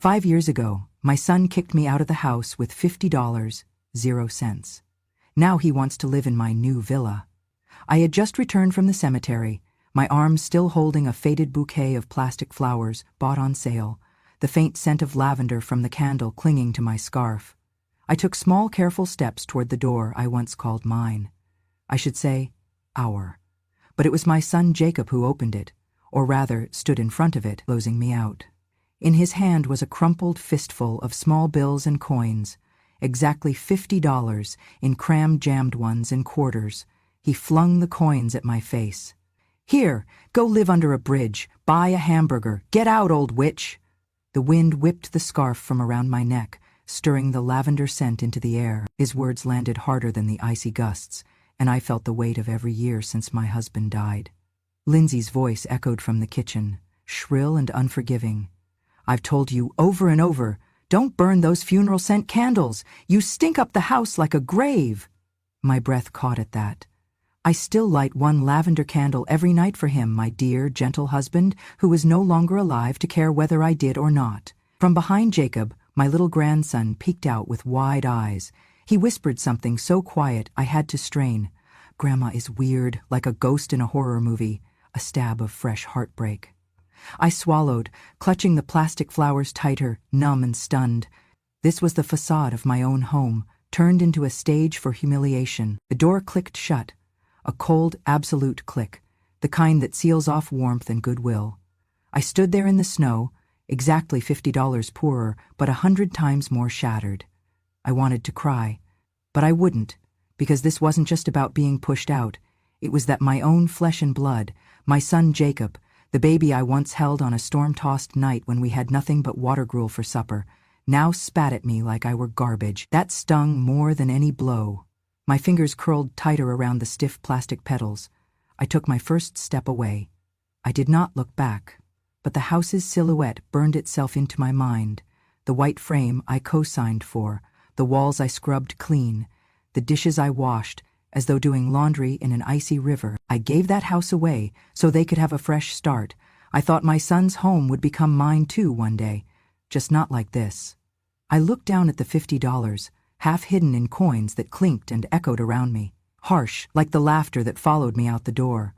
5 years ago, my son kicked me out of the house with $50, 0 cents. Now he wants to live in my new villa. I had just returned from the cemetery, my arms still holding a faded bouquet of plastic flowers bought on sale, the faint scent of lavender from the candle clinging to my scarf. I took small, careful steps toward the door I once called mine. I should say, our. But it was my son Jacob who opened it, or rather stood in front of it, closing me out. In his hand was a crumpled fistful of small bills and coins, exactly $50 in cram-jammed ones and quarters. He flung the coins at my face. "Here, go live under a bridge, buy a hamburger, get out, old witch!" The wind whipped the scarf from around my neck, stirring the lavender scent into the air. His words landed harder than the icy gusts, and I felt the weight of every year since my husband died. Lindsay's voice echoed from the kitchen, shrill and unforgiving. "I've told you over and over, don't burn those funeral scent candles. You stink up the house like a grave." My breath caught at that. I still light one lavender candle every night for him, my dear, gentle husband, who is no longer alive to care whether I did or not. From behind Jacob, my little grandson peeked out with wide eyes. He whispered something so quiet I had to strain. "Grandma is weird, like a ghost in a horror movie," a stab of fresh heartbreak. I swallowed, clutching the plastic flowers tighter, numb and stunned. This was the facade of my own home, turned into a stage for humiliation. The door clicked shut, a cold, absolute click, the kind that seals off warmth and goodwill. I stood there in the snow, exactly $50 poorer, but 100 times more shattered. I wanted to cry, but I wouldn't, because this wasn't just about being pushed out. It was that my own flesh and blood, my son Jacob, the baby I once held on a storm-tossed night when we had nothing but water gruel for supper, now spat at me like I were garbage. That stung more than any blow. My fingers curled tighter around the stiff plastic petals. I took my first step away. I did not look back, but the house's silhouette burned itself into my mind, the white frame I co-signed for, the walls I scrubbed clean, the dishes I washed, as though doing laundry in an icy river. I gave that house away so they could have a fresh start. I thought my son's home would become mine too one day, just not like this. I looked down at the $50, half hidden in coins that clinked and echoed around me, harsh like the laughter that followed me out the door.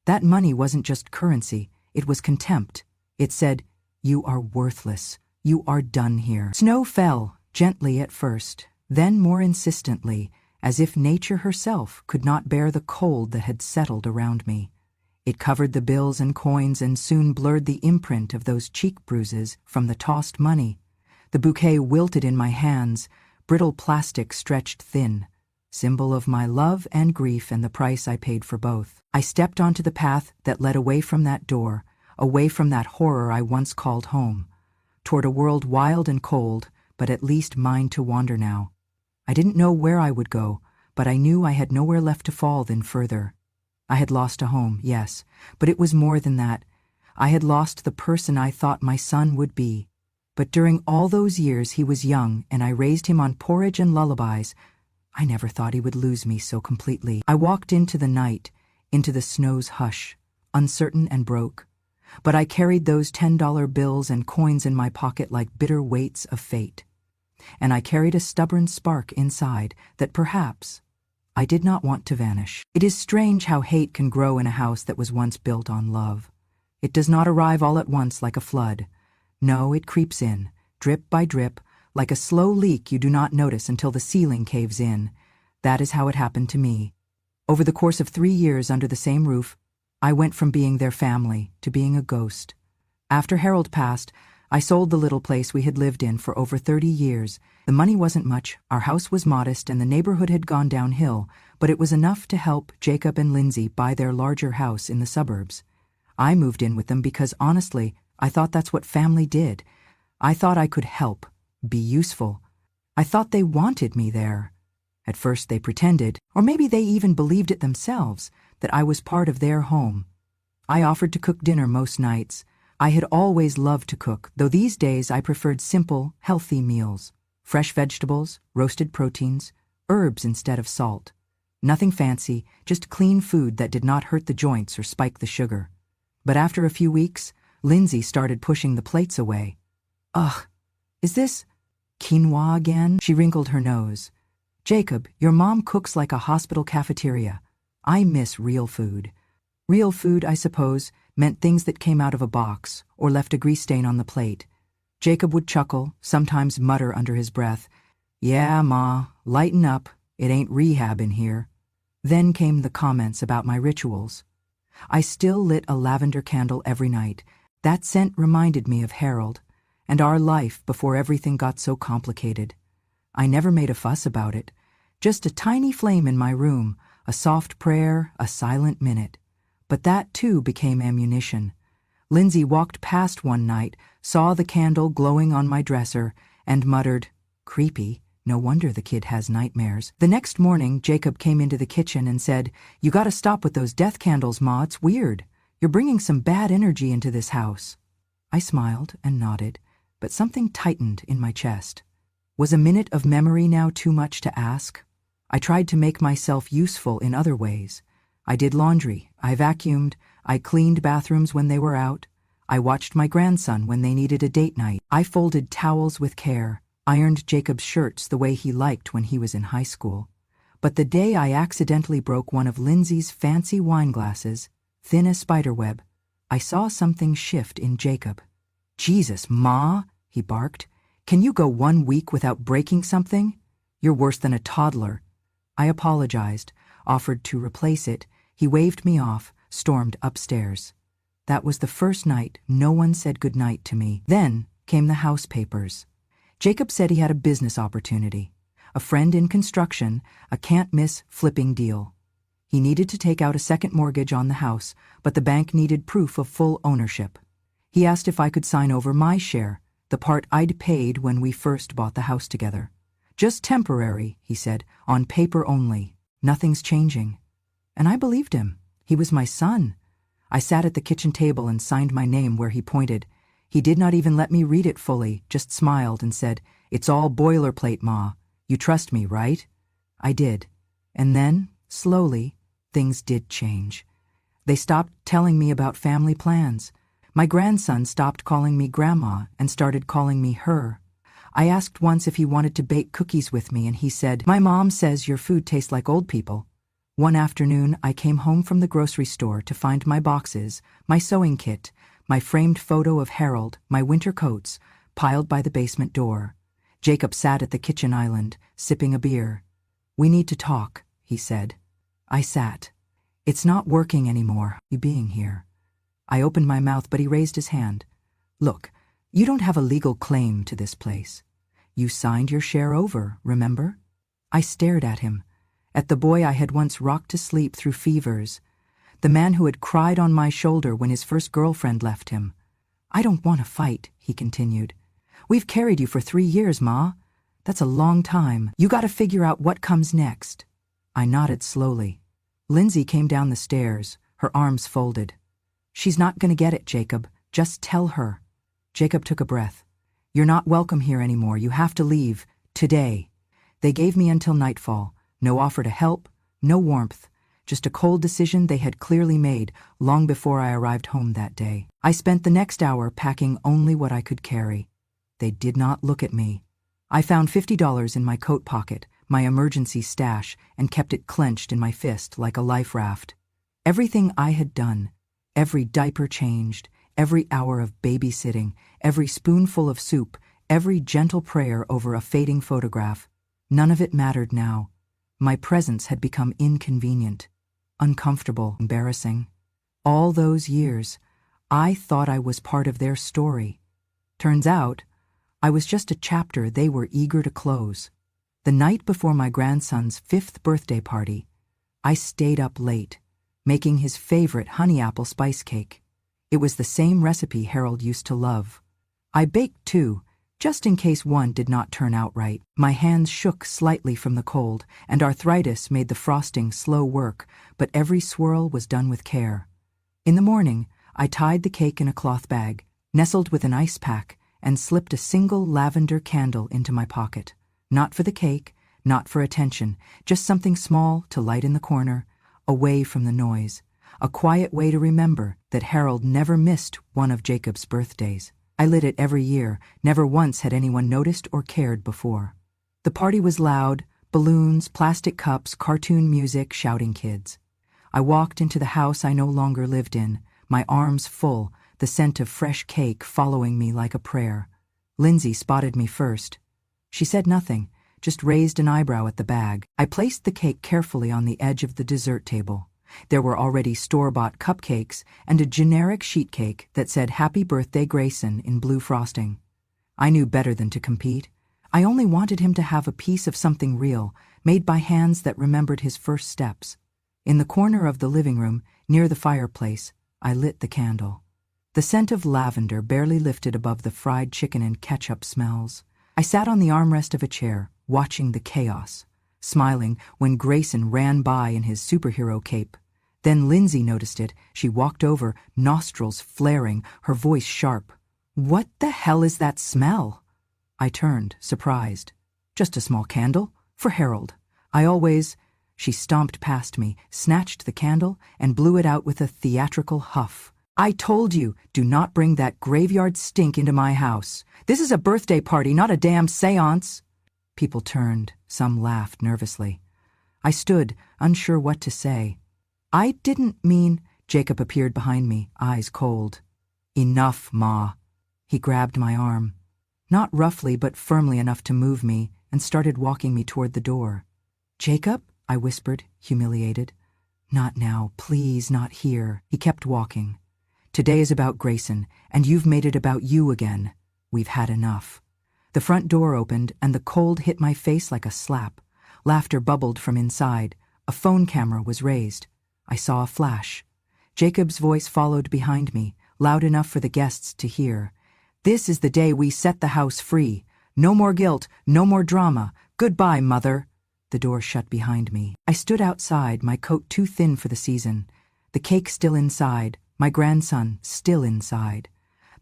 That money wasn't just currency, it was contempt. It said, "You are worthless. You are done here." Snow fell, gently at first, then more insistently, as if nature herself could not bear the cold that had settled around me. It covered the bills and coins and soon blurred the imprint of those cheek bruises from the tossed money. The bouquet wilted in my hands, brittle plastic stretched thin, symbol of my love and grief and the price I paid for both. I stepped onto the path that led away from that door, away from that horror I once called home, toward a world wild and cold, but at least mine to wander now. I didn't know where I would go, but I knew I had nowhere left to fall than further. I had lost a home, yes, but it was more than that. I had lost the person I thought my son would be. But during all those years he was young and I raised him on porridge and lullabies. I never thought he would lose me so completely. I walked into the night, into the snow's hush, uncertain and broke. But I carried those $10 bills and coins in my pocket like bitter weights of fate. And I carried a stubborn spark inside that perhaps I did not want to vanish. It is strange how hate can grow in a house that was once built on love. It does not arrive all at once like a flood. No, it creeps in, drip by drip, like a slow leak you do not notice until the ceiling caves in. That is how it happened to me. Over the course of 3 years under the same roof, I went from being their family to being a ghost. After Harold passed, I sold the little place we had lived in for over 30 years. The money wasn't much, our house was modest, and the neighborhood had gone downhill, but it was enough to help Jacob and Lindsay buy their larger house in the suburbs. I moved in with them because, honestly, I thought that's what family did. I thought I could help, be useful. I thought they wanted me there. At first they pretended, or maybe they even believed it themselves, that I was part of their home. I offered to cook dinner most nights. I had always loved to cook, though these days I preferred simple, healthy meals. Fresh vegetables, roasted proteins, herbs instead of salt. Nothing fancy, just clean food that did not hurt the joints or spike the sugar. But after a few weeks, Lindsay started pushing the plates away. Ugh, Is this quinoa again? She wrinkled her nose. Jacob, your mom cooks like a hospital cafeteria. I miss real food. Real food, I suppose, meant things that came out of a box or left a grease stain on the plate. Jacob would chuckle, sometimes mutter under his breath, "Yeah, Ma, lighten up, it ain't rehab in here." Then came the comments about my rituals. I still lit a lavender candle every night. That scent reminded me of Harold and our life before everything got so complicated. I never made a fuss about it. Just a tiny flame in my room, a soft prayer, a silent minute. But that too became ammunition. Lindsay walked past one night, saw the candle glowing on my dresser, and muttered, "Creepy. No wonder the kid has nightmares." The next morning, Jacob came into the kitchen and said, "You gotta stop with those death candles, Ma, it's weird. You're bringing some bad energy into this house." I smiled and nodded, but something tightened in my chest. Was a minute of memory now too much to ask? I tried to make myself useful in other ways. I did laundry, I vacuumed, I cleaned bathrooms when they were out, I watched my grandson when they needed a date night, I folded towels with care, ironed Jacob's shirts the way he liked when he was in high school. But the day I accidentally broke one of Lindsay's fancy wine glasses, thin as spiderweb, I saw something shift in Jacob. "Jesus, Ma," he barked, "can you go 1 week without breaking something? You're worse than a toddler." I apologized, offered to replace it. He waved me off, stormed upstairs. That was the first night no one said goodnight to me. Then came the house papers. Jacob said he had a business opportunity. A friend in construction, a can't-miss flipping deal. He needed to take out a second mortgage on the house, but the bank needed proof of full ownership. He asked if I could sign over my share, the part I'd paid when we first bought the house together. "Just temporary," he said, "on paper only. Nothing's changing." And I believed him. He was my son. I sat at the kitchen table and signed my name where he pointed. He did not even let me read it fully, just smiled and said, "It's all boilerplate, Ma. You trust me, right?" I did. And then, slowly, things did change. They stopped telling me about family plans. My grandson stopped calling me Grandma and started calling me her. I asked once if he wanted to bake cookies with me, and he said, "My mom says your food tastes like old people." One afternoon, I came home from the grocery store to find my boxes, my sewing kit, my framed photo of Harold, my winter coats, piled by the basement door. Jacob sat at the kitchen island, sipping a beer. "We need to talk," he said. I sat. "It's not working anymore, you being here." I opened my mouth, but he raised his hand. "Look, you don't have a legal claim to this place. You signed your share over, remember?" I stared at him, at the boy I had once rocked to sleep through fevers, the man who had cried on my shoulder when his first girlfriend left him. "I don't want to fight," he continued. "We've carried you for 3 years, Ma. That's a long time. You gotta figure out what comes next." I nodded slowly. Lindsay came down the stairs, her arms folded. "She's not gonna get it, Jacob. Just tell her." Jacob took a breath. "You're not welcome here anymore. You have to leave. Today." They gave me until nightfall. No offer to help, no warmth. Just a cold decision they had clearly made long before I arrived home that day. I spent the next hour packing only what I could carry. They did not look at me. I found $50 in my coat pocket, my emergency stash, and kept it clenched in my fist like a life raft. Everything I had done, every diaper changed, every hour of babysitting, every spoonful of soup, every gentle prayer over a fading photograph, none of it mattered now. My presence had become inconvenient, uncomfortable, embarrassing. All those years, I thought I was part of their story. Turns out, I was just a chapter they were eager to close. The night before my grandson's 5th birthday party, I stayed up late, making his favorite honey apple spice cake. It was the same recipe Harold used to love. I baked too, just in case one did not turn out right. My hands shook slightly from the cold, and arthritis made the frosting slow work, but every swirl was done with care. In the morning, I tied the cake in a cloth bag, nestled with an ice pack, and slipped a single lavender candle into my pocket. Not for the cake, not for attention, just something small to light in the corner, away from the noise. A quiet way to remember that Harold never missed one of Jacob's birthdays. I lit it every year. Never once had anyone noticed or cared before. The party was loud, balloons, plastic cups, cartoon music, shouting kids. I walked into the house I no longer lived in, my arms full, the scent of fresh cake following me like a prayer. Lindsay spotted me first. She said nothing, just raised an eyebrow at the bag. I placed the cake carefully on the edge of the dessert table. There were already store-bought cupcakes and a generic sheet cake that said "Happy Birthday Grayson" in blue frosting. I knew better than to compete. I only wanted him to have a piece of something real, made by hands that remembered his first steps. In the corner of the living room, near the fireplace, I lit the candle. The scent of lavender barely lifted above the fried chicken and ketchup smells. I sat on the armrest of a chair, watching the chaos, smiling when Grayson ran by in his superhero cape. Then Lindsay noticed it. She walked over, nostrils flaring, her voice sharp. "What the hell is that smell?" I turned, surprised. "Just a small candle? For Harold. I always—" She stomped past me, snatched the candle, and blew it out with a theatrical huff. "I told you, do not bring that graveyard stink into my house. This is a birthday party, not a damn seance." People turned, some laughed nervously. I stood, unsure what to say. "I didn't mean—" Jacob appeared behind me, eyes cold. "Enough, Ma." He grabbed my arm. Not roughly but firmly enough to move me, and started walking me toward the door. "Jacob?" I whispered, humiliated. "Not now, please, not here." He kept walking. "Today is about Grayson, and you've made it about you again. We've had enough." The front door opened, and the cold hit my face like a slap. Laughter bubbled from inside. A phone camera was raised. I saw a flash. Jacob's voice followed behind me, loud enough for the guests to hear. "This is the day we set the house free. No more guilt, no more drama. Goodbye, Mother." The door shut behind me. I stood outside, my coat too thin for the season. The cake still inside, my grandson still inside.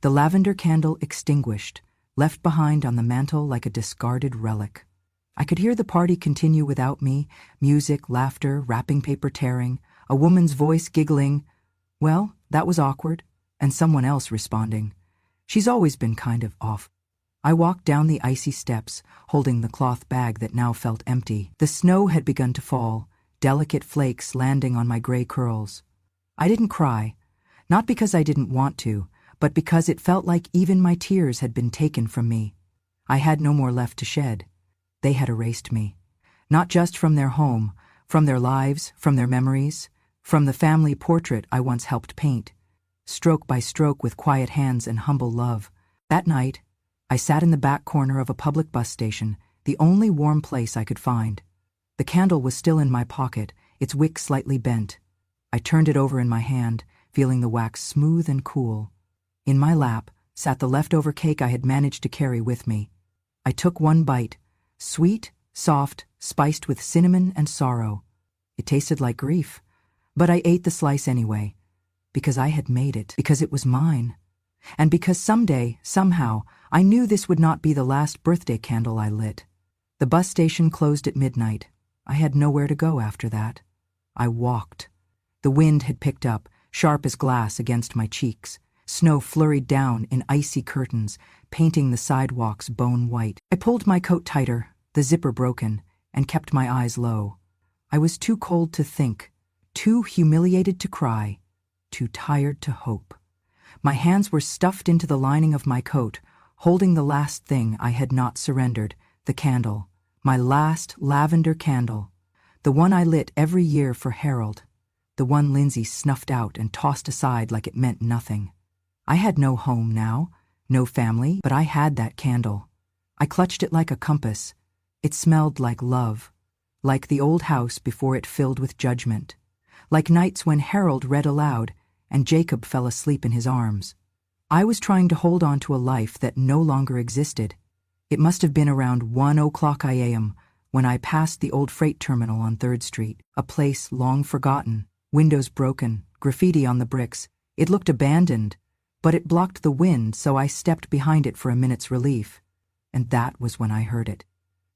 The lavender candle extinguished, left behind on the mantel like a discarded relic. I could hear the party continue without me, music, laughter, wrapping paper tearing, a woman's voice giggling. Well, that was awkward, and someone else responding. She's always been kind of off. I walked down the icy steps, holding the cloth bag that now felt empty. The snow had begun to fall, delicate flakes landing on my gray curls. I didn't cry, not because I didn't want to, but because it felt like even my tears had been taken from me. I had no more left to shed. They had erased me. Not just from their home, from their lives, from their memories, from the family portrait I once helped paint, stroke by stroke with quiet hands and humble love. That night, I sat in the back corner of a public bus station, the only warm place I could find. The candle was still in my pocket, its wick slightly bent. I turned it over in my hand, feeling the wax smooth and cool. In my lap sat the leftover cake I had managed to carry with me. I took one bite, sweet, soft, spiced with cinnamon and sorrow. It tasted like grief, but I ate the slice anyway, because I had made it, because it was mine, and because someday, somehow, I knew this would not be the last birthday candle I lit. The bus station closed at midnight. I had nowhere to go after that. I walked. The wind had picked up, sharp as glass against my cheeks. Snow flurried down in icy curtains, painting the sidewalks bone white. I pulled my coat tighter, the zipper broken, and kept my eyes low. I was too cold to think, too humiliated to cry, too tired to hope. My hands were stuffed into the lining of my coat, holding the last thing I had not surrendered, the candle, my last lavender candle, the one I lit every year for Harold, the one Lindsay snuffed out and tossed aside like it meant nothing. I had no home now, no family, but I had that candle. I clutched it like a compass. It smelled like love, like the old house before it filled with judgment, like nights when Harold read aloud and Jacob fell asleep in his arms. I was trying to hold on to a life that no longer existed. It must have been around 1:00 a.m. when I passed the old freight terminal on 3rd Street, a place long forgotten, windows broken, graffiti on the bricks. It looked abandoned, but it blocked the wind, so I stepped behind it for a minute's relief. And that was when I heard it.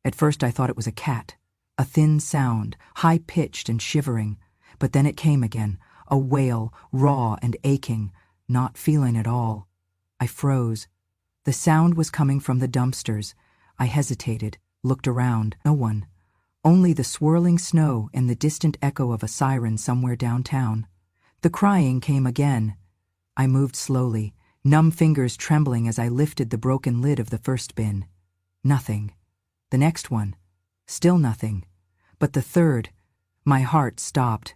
At first I thought it was a cat, a thin sound, high-pitched and shivering, but then it came again, a wail, raw and aching, not feeling at all. I froze. The sound was coming from the dumpsters. I hesitated, looked around. No one. Only the swirling snow and the distant echo of a siren somewhere downtown. The crying came again. I moved slowly, numb fingers trembling as I lifted the broken lid of the first bin. Nothing. The next one. Still nothing. But the third. My heart stopped.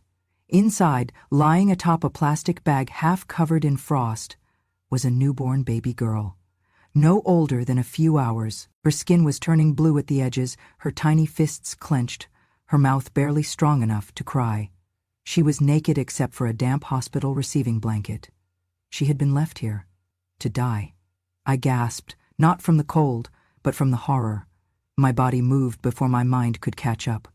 Inside, lying atop a plastic bag half covered in frost, was a newborn baby girl. No older than a few hours. Her skin was turning blue at the edges, her tiny fists clenched, her mouth barely strong enough to cry. She was naked except for a damp hospital receiving blanket. She had been left here. To die. I gasped, not from the cold, but from the horror. My body moved before my mind could catch up.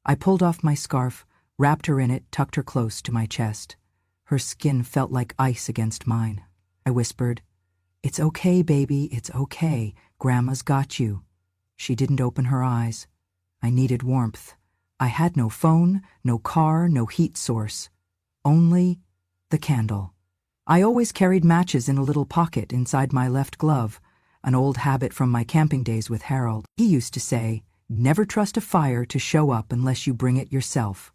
I pulled off my scarf, wrapped her in it, tucked her close to my chest. Her skin felt like ice against mine. I whispered, "It's okay, baby, it's okay. Grandma's got you." She didn't open her eyes. I needed warmth. I had no phone, no car, no heat source. Only the candle. I always carried matches in a little pocket inside my left glove, an old habit from my camping days with Harold. He used to say, "Never trust a fire to show up unless you bring it yourself."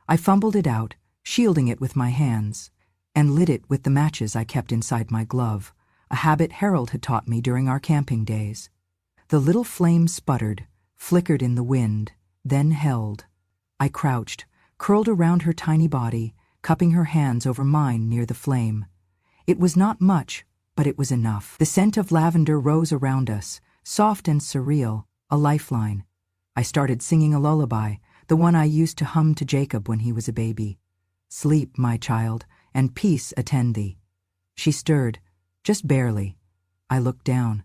I fumbled it out, shielding it with my hands, and lit it with the matches I kept inside my glove, a habit Harold had taught me during our camping days. The little flame sputtered, flickered in the wind, then held. I crouched, curled around her tiny body, cupping her hands over mine near the flame. It was not much, but it was enough. The scent of lavender rose around us, soft and surreal, a lifeline. I started singing a lullaby, the one I used to hum to Jacob when he was a baby. "Sleep, my child, and peace attend thee." She stirred, just barely. I looked down.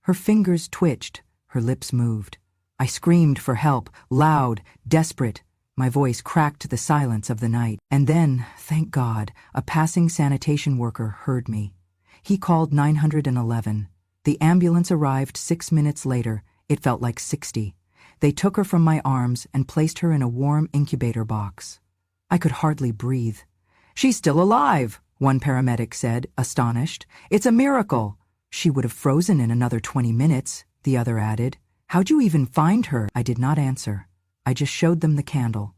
Her fingers twitched, her lips moved. I screamed for help, loud, desperate. My voice cracked the silence of the night. And then, thank God, a passing sanitation worker heard me. He called 911. The ambulance arrived 6 minutes later. It felt like 60. They took her from my arms and placed her in a warm incubator box. I could hardly breathe. "She's still alive," one paramedic said, astonished. "It's a miracle." "She would have frozen in another 20 minutes, the other added. "How'd you even find her?" I did not answer. I just showed them the candle.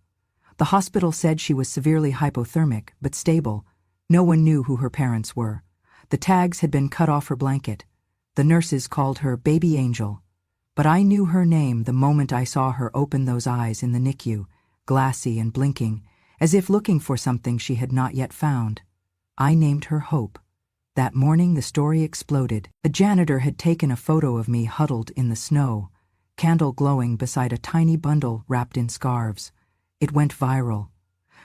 The hospital said she was severely hypothermic, but stable. No one knew who her parents were. The tags had been cut off her blanket. The nurses called her Baby Angel. But I knew her name the moment I saw her open those eyes in the NICU, glassy and blinking, as if looking for something she had not yet found. I named her Hope. That morning the story exploded. A janitor had taken a photo of me huddled in the snow, candle glowing beside a tiny bundle wrapped in scarves. It went viral.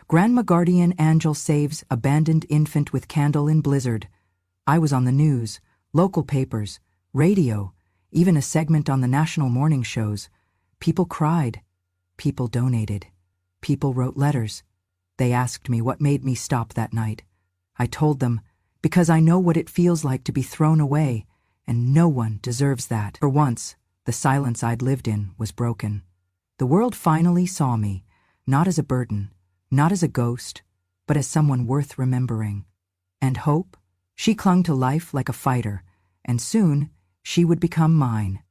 Grandma Guardian Angel saves abandoned infant with candle in blizzard. I was on the news, local papers, radio, even a segment on the national morning shows. People cried. People donated. People wrote letters. They asked me what made me stop that night. I told them, because I know what it feels like to be thrown away, and no one deserves that. For once, the silence I'd lived in was broken. The world finally saw me, not as a burden, not as a ghost, but as someone worth remembering. And Hope? She clung to life like a fighter, and soon she would become mine.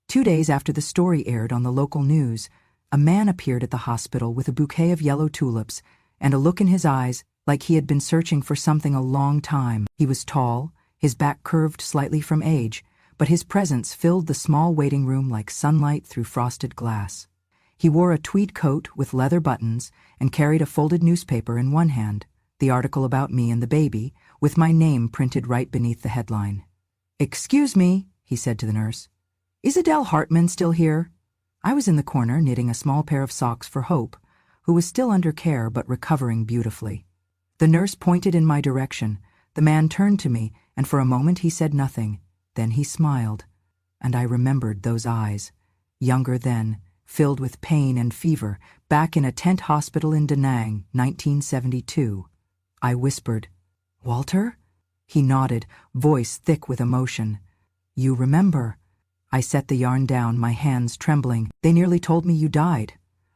2 days after the story aired on the local news, a man appeared at the hospital with a bouquet of yellow tulips and a look in his eyes like he had been searching for something a long time. He was tall, his back curved slightly from age, but his presence filled the small waiting room like sunlight through frosted glass. He wore a tweed coat with leather buttons and carried a folded newspaper in one hand, the article about me and the baby, with my name printed right beneath the headline. "Excuse me," he said to the nurse. "Is Adele Hartman still here?" I was in the corner knitting a small pair of socks for Hope, who was still under care but recovering beautifully. The nurse pointed in my direction. The man turned to me, and for a moment he said nothing. Then he smiled, and I remembered those eyes, younger then, filled with pain and fever, back in a tent hospital in Da Nang, 1972. I whispered, "Walter?" He nodded, voice thick with emotion. "You remember?" I set the yarn down, my hands trembling. "They nearly told me you died."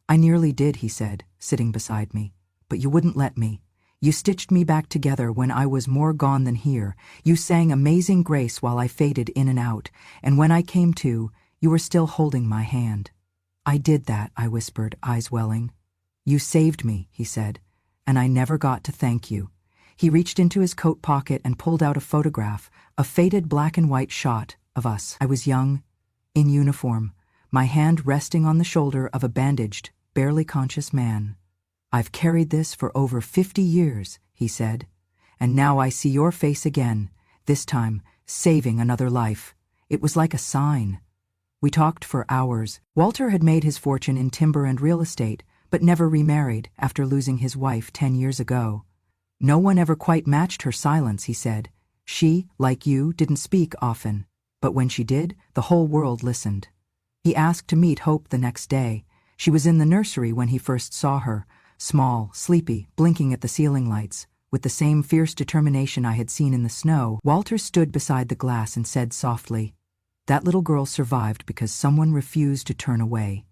"I nearly did," he said, sitting beside me. "But you wouldn't let me. You stitched me back together when I was more gone than here. You sang Amazing Grace while I faded in and out, and when I came to, you were still holding my hand. I did that, I whispered, eyes welling. You saved me, he said, and I never got to thank you. He reached into his coat pocket and pulled out a photograph, a faded black and white shot of us. I was young, in uniform, my hand resting on the shoulder of a bandaged, barely conscious man. I've carried this for over 50 years, he said, and now I see your face again, this time saving another life. It was like a sign. We talked for hours. Walter had made his fortune in timber and real estate, but never remarried after losing his wife 10 years ago. No one ever quite matched her silence, he said. She, like you, didn't speak often, but when she did, the whole world listened. He asked to meet Hope the next day. She was in the nursery when he first saw her, small, sleepy, blinking at the ceiling lights. With the same fierce determination I had seen in the snow, Walter stood beside the glass and said softly, "That little girl survived because someone refused to turn away.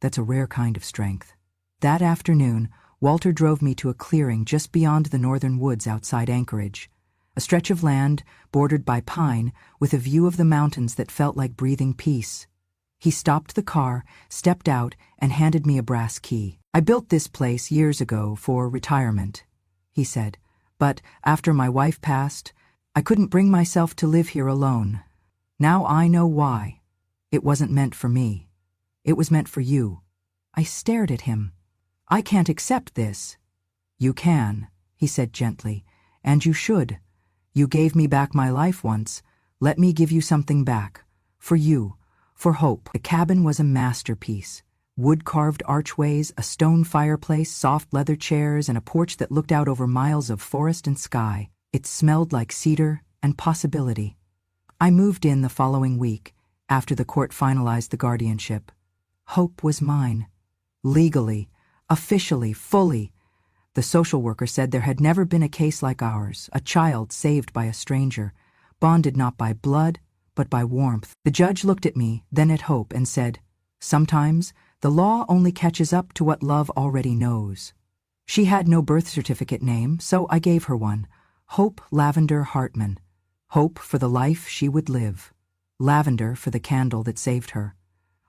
That's a rare kind of strength." That afternoon, Walter drove me to a clearing just beyond the northern woods outside Anchorage, a stretch of land bordered by pine with a view of the mountains that felt like breathing peace. He stopped the car, stepped out, and handed me a brass key. "I built this place years ago for retirement," he said, "but after my wife passed, I couldn't bring myself to live here alone. Now I know why. It wasn't meant for me. It was meant for you." I stared at him. "I can't accept this." "You can," he said gently, "and you should. You gave me back my life once. Let me give you something back. For you. For Hope." The cabin was a masterpiece. Wood-carved archways, a stone fireplace, soft leather chairs, and a porch that looked out over miles of forest and sky. It smelled like cedar and possibility. I moved in the following week, after the court finalized the guardianship. Hope was mine. Legally, officially, fully. The social worker said there had never been a case like ours, a child saved by a stranger, bonded not by blood, but by warmth. The judge looked at me, then at Hope, and said, "Sometimes the law only catches up to what love already knows." She had no birth certificate name, so I gave her one, Hope Lavender Hartman. Hope for the life she would live. Lavender for the candle that saved her.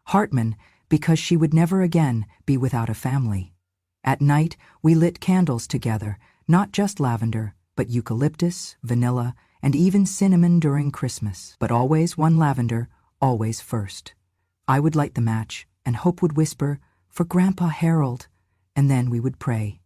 Hartman because she would never again be without a family. At night, we lit candles together, not just lavender, but eucalyptus, vanilla, and even cinnamon during Christmas. But always one lavender, always first. I would light the match, and Hope would whisper, "For Grandpa Harold," and then we would pray.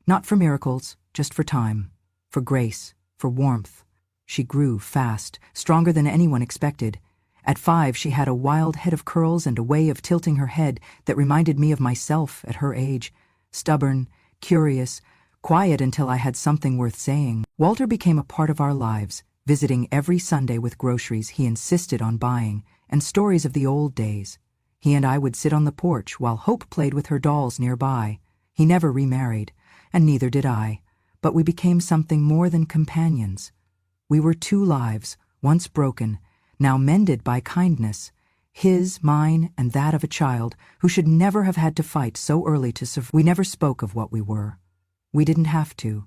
Not for miracles, just for time, for grace, for warmth. She grew fast, stronger than anyone expected. At 5, she had a wild head of curls and a way of tilting her head that reminded me of myself at her age. Stubborn, curious, quiet until I had something worth saying. Walter became a part of our lives, visiting every Sunday with groceries he insisted on buying, and stories of the old days. He and I would sit on the porch while Hope played with her dolls nearby. He never remarried, and neither did I, but we became something more than companions. We were two lives, once broken, now mended by kindness, his, mine, and that of a child who should never have had to fight so early to survive. We never spoke of what we were. We didn't have to.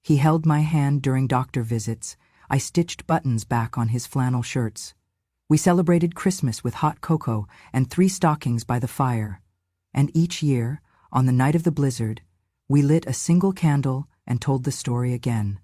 He held my hand during doctor visits. I stitched buttons back on his flannel shirts. We celebrated Christmas with hot cocoa and 3 stockings by the fire. And each year, on the night of the blizzard, we lit a single candle and told the story again.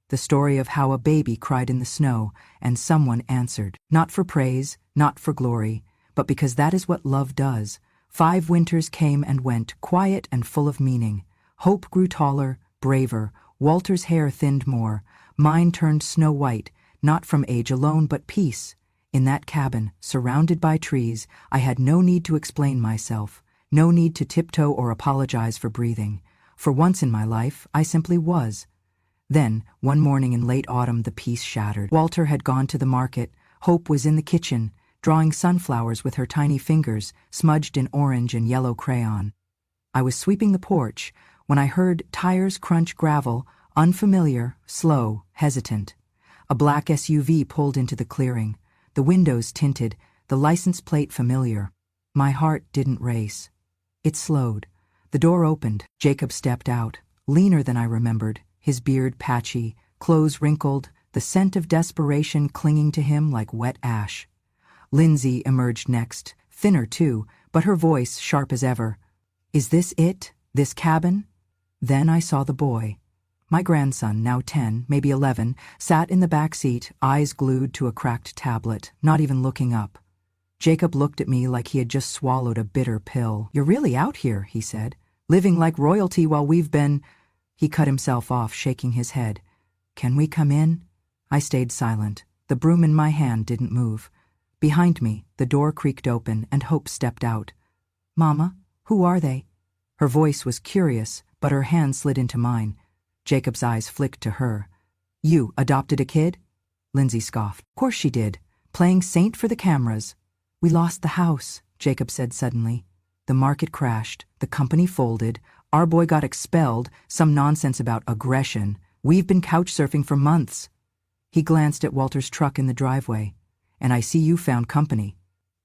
The story of how a baby cried in the snow and someone answered, not for praise, not for glory, but because that is what love does. 5 winters came and went, quiet and full of meaning. Hope grew taller, braver, Walter's hair thinned more, mine turned snow white, not from age alone but peace. In that cabin, surrounded by trees, I had no need to explain myself, no need to tiptoe or apologize for breathing. For once in my life, I simply was. Then, one morning in late autumn, the peace shattered. Walter had gone to the market. Hope was in the kitchen, drawing sunflowers with her tiny fingers, smudged in orange and yellow crayon. I was sweeping the porch when I heard tires crunch gravel, unfamiliar, slow, hesitant. A black SUV pulled into the clearing, the windows tinted, the license plate familiar. My heart didn't race. It slowed. The door opened. Jacob stepped out, leaner than I remembered, his beard patchy, clothes wrinkled, the scent of desperation clinging to him like wet ash. Lindsay emerged next, thinner too, but her voice sharp as ever. "Is this it? This cabin?" Then I saw the boy. My grandson, now 10, maybe 11, sat in the back seat, eyes glued to a cracked tablet, not even looking up. Jacob looked at me like he had just swallowed a bitter pill. "You're really out here," he said, "living like royalty while we've been—" He cut himself off, shaking his head. "Can we come in?" I stayed silent. The broom in my hand didn't move. Behind me, the door creaked open and Hope stepped out. "Mama, who are they?" Her voice was curious, but her hand slid into mine. Jacob's eyes flicked to her. "You adopted a kid?" Lindsay scoffed. "Of course she did. Playing saint for the cameras." "We lost the house," Jacob said suddenly. "The market crashed. The company folded. Our boy got expelled. Some nonsense about aggression. We've been couch surfing for months." He glanced at Walter's truck in the driveway. "And I see you found company."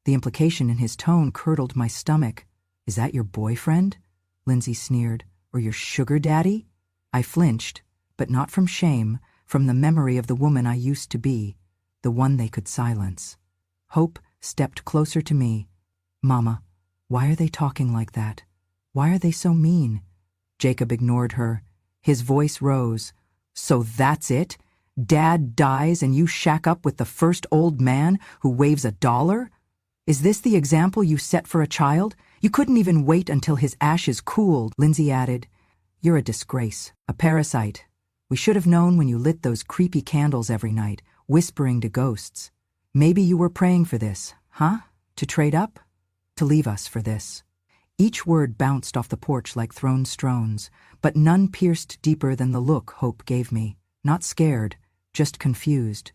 The implication in his tone curdled my stomach. "Is that your boyfriend?" Lindsay sneered. "Or your sugar daddy?" I flinched, but not from shame, from the memory of the woman I used to be, the one they could silence. Hope stepped closer to me. "Mama, why are they talking like that? Why are they so mean?" Jacob ignored her. His voice rose. "So that's it? Dad dies and you shack up with the first old man who waves $1? Is this the example you set for a child? You couldn't even wait until his ashes cooled." Lindsay added, "You're a disgrace, a parasite. We should have known when you lit those creepy candles every night, whispering to ghosts. Maybe you were praying for this, huh? To trade up? To leave us for this." Each word bounced off the porch like thrown stones, but none pierced deeper than the look Hope gave me. Not scared, just confused.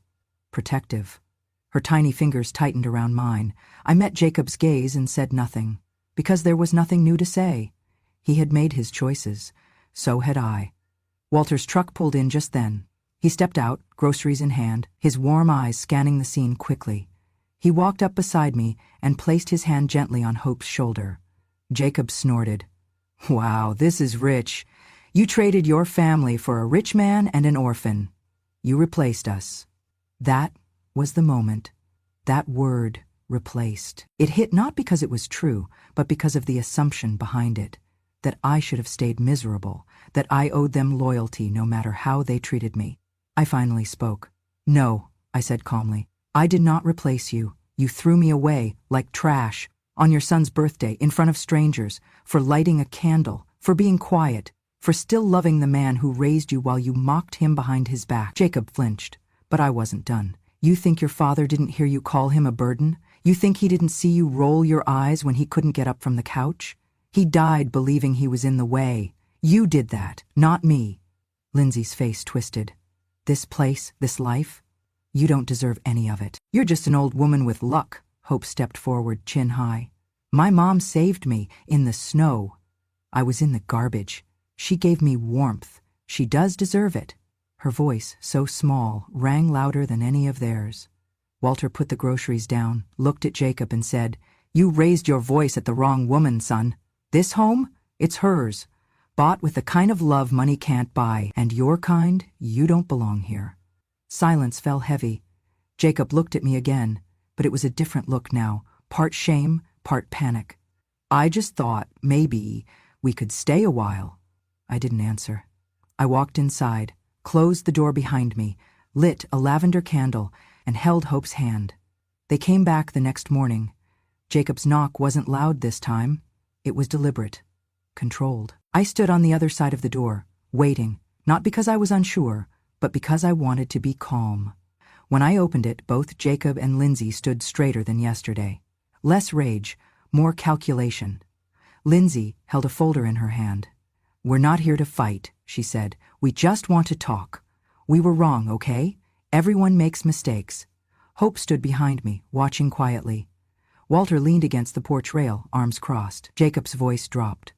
Protective. Her tiny fingers tightened around mine. I met Jacob's gaze and said nothing, because there was nothing new to say. He had made his choices. So had I. Walter's truck pulled in just then. He stepped out, groceries in hand, his warm eyes scanning the scene quickly. He walked up beside me and placed his hand gently on Hope's shoulder. Jacob snorted. "Wow, this is rich. You traded your family for a rich man and an orphan. You replaced us." That was the moment. That word, replaced. It hit not because it was true, but because of the assumption behind it. That I should have stayed miserable, that I owed them loyalty no matter how they treated me. I finally spoke. "No," I said calmly. "I did not replace you. You threw me away, like trash, on your son's birthday, in front of strangers, for lighting a candle, for being quiet, for still loving the man who raised you while you mocked him behind his back." Jacob flinched, but I wasn't done. "You think your father didn't hear you call him a burden? You think he didn't see you roll your eyes when he couldn't get up from the couch? He died believing he was in the way. You did that, not me." Lindsay's face twisted. "This place, this life? You don't deserve any of it. You're just an old woman with luck." Hope stepped forward, chin high. "My mom saved me in the snow. I was in the garbage. She gave me warmth. She does deserve it." Her voice, so small, rang louder than any of theirs. Walter put the groceries down, looked at Jacob and said, "You raised your voice at the wrong woman, son. This home? It's hers. Bought with the kind of love money can't buy, and your kind, you don't belong here." Silence fell heavy. Jacob looked at me again, but it was a different look now, part shame, part panic. "I just thought, maybe, we could stay a while." I didn't answer. I walked inside, closed the door behind me, lit a lavender candle, and held Hope's hand. They came back the next morning. Jacob's knock wasn't loud this time. It was deliberate, controlled. I stood on the other side of the door, waiting, not because I was unsure, but because I wanted to be calm. When I opened it, both Jacob and Lindsay stood straighter than yesterday. Less rage, more calculation. Lindsay held a folder in her hand. "We're not here to fight," she said. "We just want to talk. We were wrong, okay? Everyone makes mistakes." Hope stood behind me, watching quietly. Walter leaned against the porch rail, arms crossed. Jacob's voice dropped.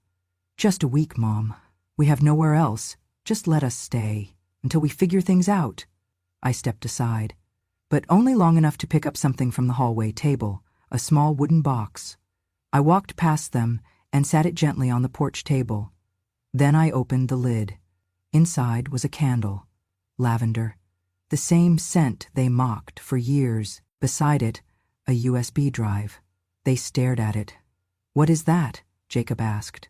"Just a week, Mom. We have nowhere else. Just let us stay, until we figure things out." I stepped aside, but only long enough to pick up something from the hallway table, a small wooden box. I walked past them and sat it gently on the porch table. Then I opened the lid. Inside was a candle. Lavender. The same scent they mocked for years. Beside it, a USB drive. They stared at it. "What is that?" Jacob asked.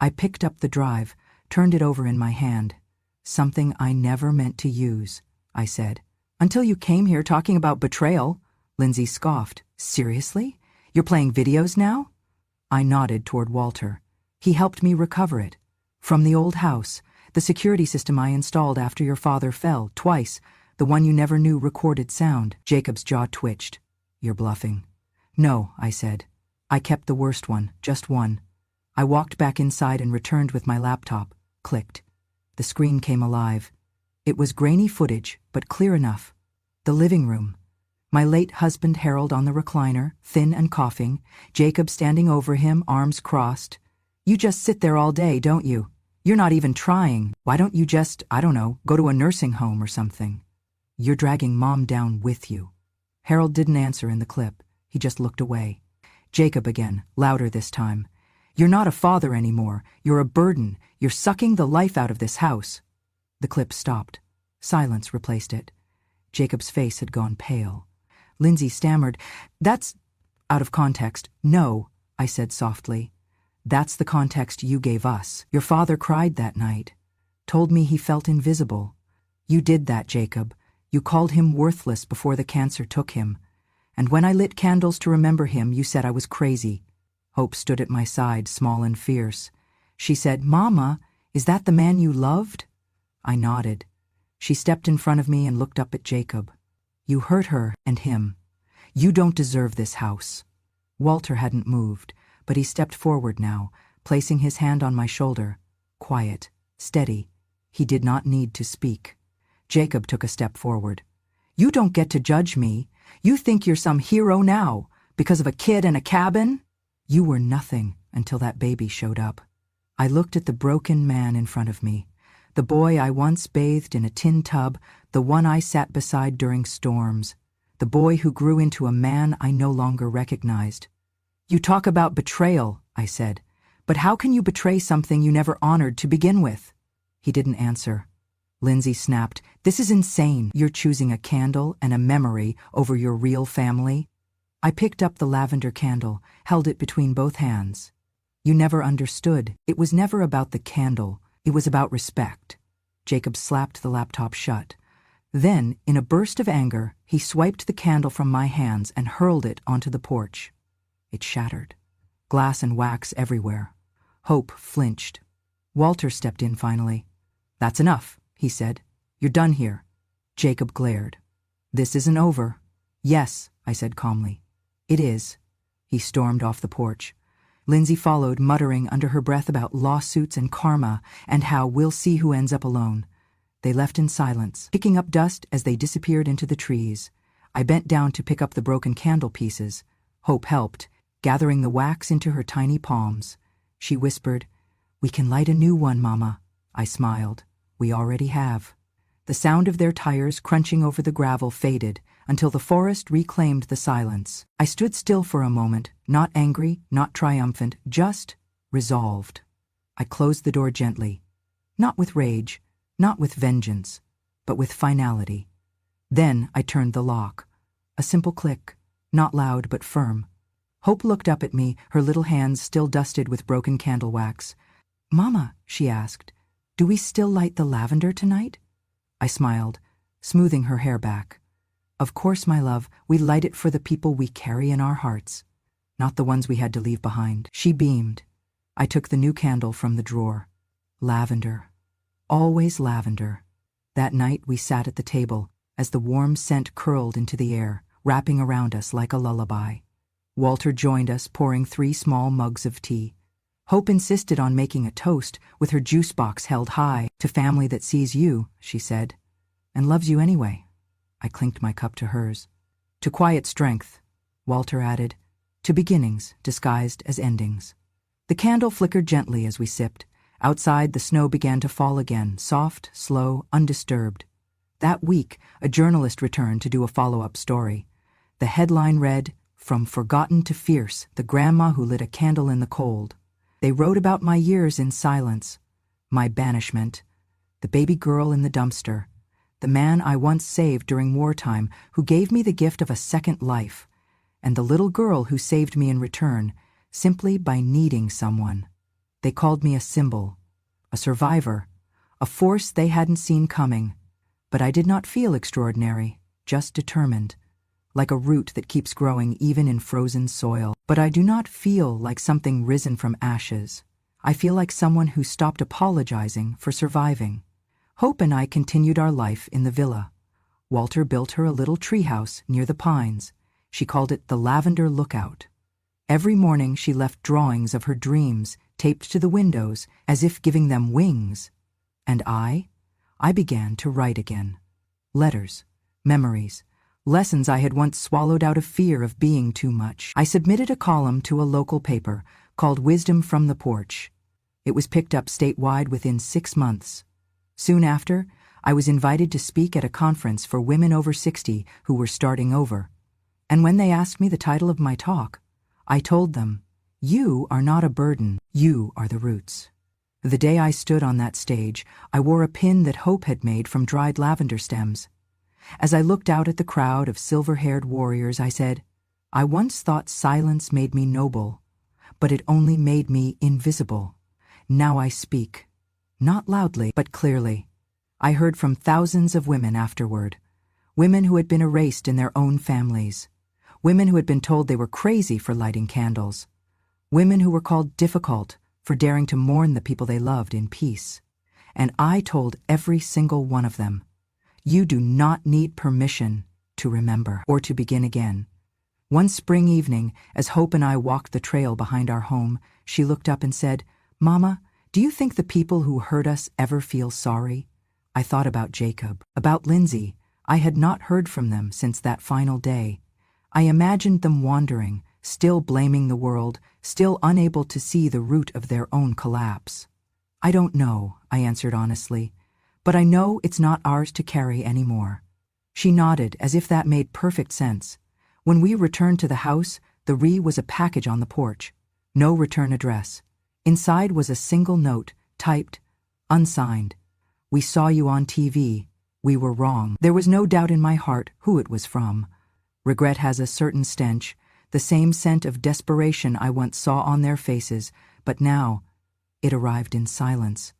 I picked up the drive, turned it over in my hand. "Something I never meant to use," I said. "Until you came here talking about betrayal," Lindsay scoffed. "Seriously? You're playing videos now?" I nodded toward Walter. He helped me recover it. "From the old house, the security system I installed after your father fell, twice, the one you never knew recorded sound." Jacob's jaw twitched. "You're bluffing." "No," I said. "I kept the worst one, just one." I walked back inside and returned with my laptop. Clicked. The screen came alive. It was grainy footage, but clear enough. The living room. My late husband Harold on the recliner, thin and coughing, Jacob standing over him, arms crossed. "You just sit there all day, don't you? You're not even trying. Why don't you just, I don't know, go to a nursing home or something? You're dragging Mom down with you." Harold didn't answer in the clip. He just looked away. Jacob again, louder this time. "You're not a father anymore. You're a burden. You're sucking the life out of this house." The clip stopped. Silence replaced it. Jacob's face had gone pale. Lindsay stammered, "That's out of context." "No," I said softly. "That's the context you gave us. Your father cried that night. Told me he felt invisible. You did that, Jacob. You called him worthless before the cancer took him. And when I lit candles to remember him, you said I was crazy." Hope stood at my side, small and fierce. She said, "Mama, is that the man you loved?" I nodded. She stepped in front of me and looked up at Jacob. "You hurt her and him. You don't deserve this house." Walter hadn't moved, but he stepped forward now, placing his hand on my shoulder. Quiet, steady. He did not need to speak. Jacob took a step forward. "You don't get to judge me. You think you're some hero now, because of a kid and a cabin? You were nothing until that baby showed up." I looked at the broken man in front of me. The boy I once bathed in a tin tub, the one I sat beside during storms. The boy who grew into a man I no longer recognized. "You talk about betrayal," I said. "But how can you betray something you never honored to begin with?" He didn't answer. Lindsay snapped, "This is insane. You're choosing a candle and a memory over your real family." I picked up the lavender candle, held it between both hands. "You never understood. It was never about the candle. It was about respect." Jacob slapped the laptop shut. Then, in a burst of anger, he swiped the candle from my hands and hurled it onto the porch. It shattered. Glass and wax everywhere. Hope flinched. Walter stepped in finally. "That's enough," he said. "You're done here." Jacob glared. "This isn't over." "Yes," I said calmly. "It is." He stormed off the porch. Lindsay followed, muttering under her breath about lawsuits and karma and how we'll see who ends up alone. They left in silence, picking up dust as they disappeared into the trees. I bent down to pick up the broken candle pieces. Hope helped, gathering the wax into her tiny palms. She whispered, "We can light a new one, Mama." I smiled. "We already have." The sound of their tires crunching over the gravel faded until the forest reclaimed the silence. I stood still for a moment, not angry, not triumphant, just resolved. I closed the door gently, not with rage, not with vengeance, but with finality. Then I turned the lock. A simple click, not loud but firm. Hope looked up at me, her little hands still dusted with broken candle wax. "Mama," she asked, "do we still light the lavender tonight?" I smiled, smoothing her hair back. "Of course, my love, we light it for the people we carry in our hearts, not the ones we had to leave behind." She beamed. I took the new candle from the drawer. Lavender. Always lavender. That night we sat at the table as the warm scent curled into the air, wrapping around us like a lullaby. Walter joined us, pouring 3 small mugs of tea. Hope insisted on making a toast with her juice box held high. "To family that sees you," she said, "and loves you anyway." I clinked my cup to hers. "To quiet strength," Walter added, "to beginnings disguised as endings." The candle flickered gently as we sipped. Outside, the snow began to fall again, soft, slow, undisturbed. That week, a journalist returned to do a follow-up story. The headline read, "From Forgotten to Fierce, the Grandma Who Lit a Candle in the Cold." They wrote about my years in silence, my banishment, the baby girl in the dumpster, the man I once saved during wartime who gave me the gift of a second life, and the little girl who saved me in return simply by needing someone. They called me a symbol, a survivor, a force they hadn't seen coming, but I did not feel extraordinary, just determined, like a root that keeps growing even in frozen soil. But I do not feel like something risen from ashes. I feel like someone who stopped apologizing for surviving. Hope and I continued our life in the villa. Walter built her a little treehouse near the pines. She called it the Lavender Lookout. Every morning she left drawings of her dreams taped to the windows as if giving them wings. And I began to write again. Letters, memories, lessons I had once swallowed out of fear of being too much. I submitted a column to a local paper called Wisdom from the Porch. It was picked up statewide within 6 months. Soon after, I was invited to speak at a conference for women over 60 who were starting over. And when they asked me the title of my talk, I told them, "You are not a burden, you are the roots." The day I stood on that stage, I wore a pin that Hope had made from dried lavender stems. As I looked out at the crowd of silver-haired warriors, I said, "I once thought silence made me noble, but it only made me invisible. Now I speak, not loudly, but clearly." I heard from thousands of women afterward, women who had been erased in their own families, women who had been told they were crazy for lighting candles, women who were called difficult for daring to mourn the people they loved in peace. And I told every single one of them, "You do not need permission to remember or to begin again." One spring evening, as Hope and I walked the trail behind our home, she looked up and said, "Mama, do you think the people who hurt us ever feel sorry?" I thought about Jacob, about Lindsay. I had not heard from them since that final day. I imagined them wandering, still blaming the world, still unable to see the root of their own collapse. "I don't know," I answered honestly, "but I know it's not ours to carry anymore." She nodded as if that made perfect sense. When we returned to the house, there was a package on the porch. No return address. Inside was a single note, typed, unsigned. "We saw you on TV. We were wrong." There was no doubt in my heart who it was from. Regret has a certain stench, the same scent of desperation I once saw on their faces, but now it arrived in silence,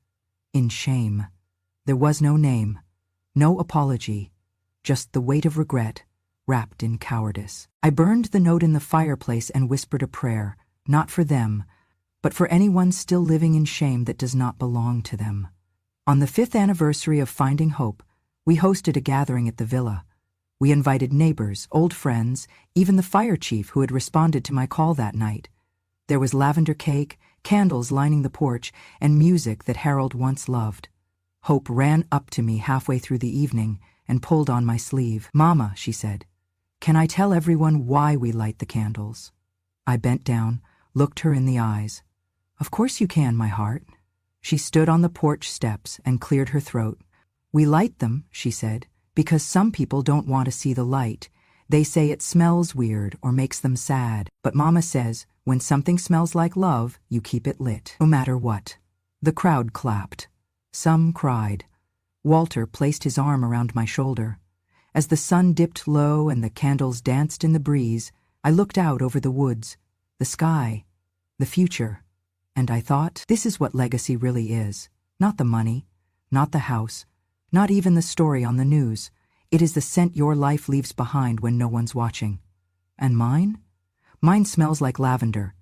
in shame. There was no name, no apology, just the weight of regret wrapped in cowardice. I burned the note in the fireplace and whispered a prayer, not for them, but for anyone still living in shame that does not belong to them. On the 5th anniversary of Finding Hope, we hosted a gathering at the villa. We invited neighbors, old friends, even the fire chief who had responded to my call that night. There was lavender cake, candles lining the porch, and music that Harold once loved. Hope ran up to me halfway through the evening and pulled on my sleeve. "Mama," she said, "can I tell everyone why we light the candles?" I bent down, looked her in the eyes. "Of course you can, my heart." She stood on the porch steps and cleared her throat. "We light them," she said, "because some people don't want to see the light. They say it smells weird or makes them sad. But Mama says, when something smells like love, you keep it lit, no matter what." The crowd clapped. Some cried. Walter placed his arm around my shoulder. As the sun dipped low and the candles danced in the breeze, I looked out over the woods, the sky, the future, and I thought, this is what legacy really is. Not the money, not the house, not even the story on the news. It is the scent your life leaves behind when no one's watching. And mine? Mine smells like lavender,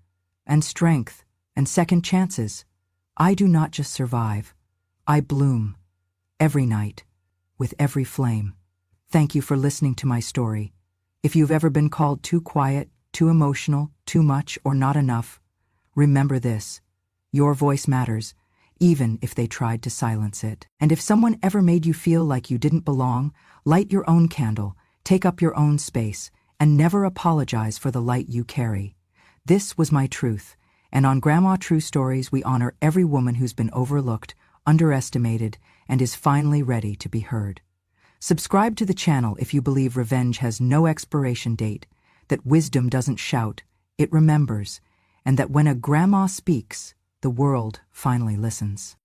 and strength, and second chances. I do not just survive. I bloom, every night, with every flame. Thank you for listening to my story. If you've ever been called too quiet, too emotional, too much, or not enough, remember this. Your voice matters, even if they tried to silence it. And if someone ever made you feel like you didn't belong, light your own candle, take up your own space, and never apologize for the light you carry. This was my truth, and on Grandma True Stories we honor every woman who's been overlooked, underestimated, and is finally ready to be heard. Subscribe to the channel if you believe revenge has no expiration date, that wisdom doesn't shout, it remembers, and that when a grandma speaks, the world finally listens.